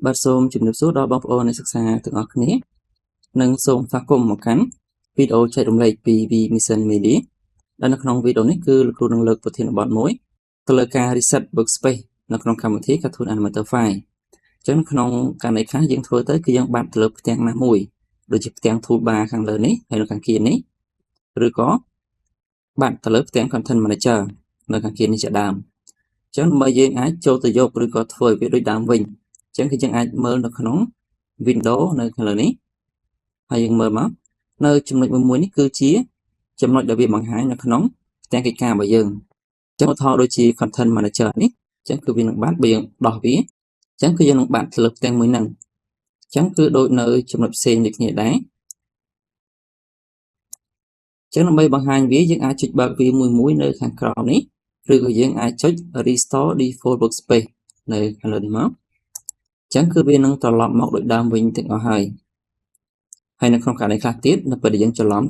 បាទសូមជំរាបសួរដល់បងប្អូនអ្នកសិក្សាទាំងអស់គ្នានិងសូមស្វាគមន៍មកកាន់វីដេអូចែករំលែកពី V Mission Media ដែលនៅក្នុងវីដេអូនេះគឺលោកគ្រូនឹងលើកប្រធានបទមួយទៅលើការ reset workspace នៅក្នុងកម្មវិធី Cartoon Animator File អញ្ចឹងក្នុងករណីខ្លះយើងធ្វើទៅគឺយើងបាត់ទៅលើផ្ទាំងណាមួយដូចជាផ្ទាំង toolbar ខាងលើនេះហើយនៅខាងគៀននេះឬក៏បាត់ទៅលើផ្ទាំង Content Manager នៅខាងគៀននេះជាដើមអញ្ចឹងដើម្បីយើងអាចចូលទៅយកឬក៏ធ្វើឲ្យវាដូចដើមវិញអញ្ចឹងគឺយើងអាចមើលនៅក្នុង window នៅខាងលើនេះហើយយើងមើលមកនៅចំណុចមួយនេះគឺជាចំណុចដែលវាបង្ហាញនៅក្នុងផ្ទាំងកិច្ចការរបស់យើងអញ្ចឹងឧទាហរណ៍ដូចជា content manager នេះអញ្ចឹងគឺវានឹងបាត់បើយើងដោះវាអញ្ចឹងគឺយើងនឹងបាត់ទៅលើផ្ទាំងមួយហ្នឹងអញ្ចឹងគឺដូចនៅចំណុចផ្សេងដូចគ្នាដែរអញ្ចឹងដើម្បីបង្ហាញវាយើងអាចចុចបើកវាមួយនៅខាងក្រោមនេះឬក៏យើងអាចចុច restore default workspace នៅខាងលើនេះមកអញ្ចឹងគឺវានឹងត្រឡប់មកដូចដើមវិញទាំងអស់ហើយនៅក្នុងករណីខ្លះទៀតនៅពេលដែលយើងច្រឡំ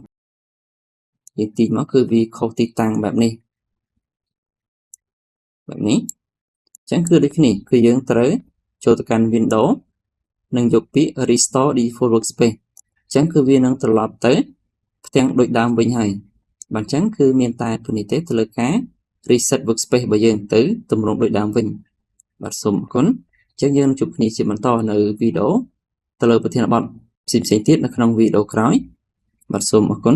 យើងទីមកគឺវាខុសទីតាំងបែបនេះអញ្ចឹងគឺដូចគ្នាគឺយើងត្រូវចូលទៅកាន់ window និងយកពាក្យ restore default workspace អញ្ចឹងគឺវានឹងត្រឡប់ទៅផ្ទាំងដូចដើមវិញហើយបាទអញ្ចឹងគឺមានតែពនេះទេទៅលើការ reset workspace របស់យើងទៅទម្រង់ដូចដើមវិញបាទសូមអរគុណអញ្ចឹងយើងជួបគ្នាជាបន្តនៅវីដេអូទៅលើប្រធានបទផ្សេងៗទៀតនៅក្នុងវីដេអូក្រោយបាទសូមអរគុណ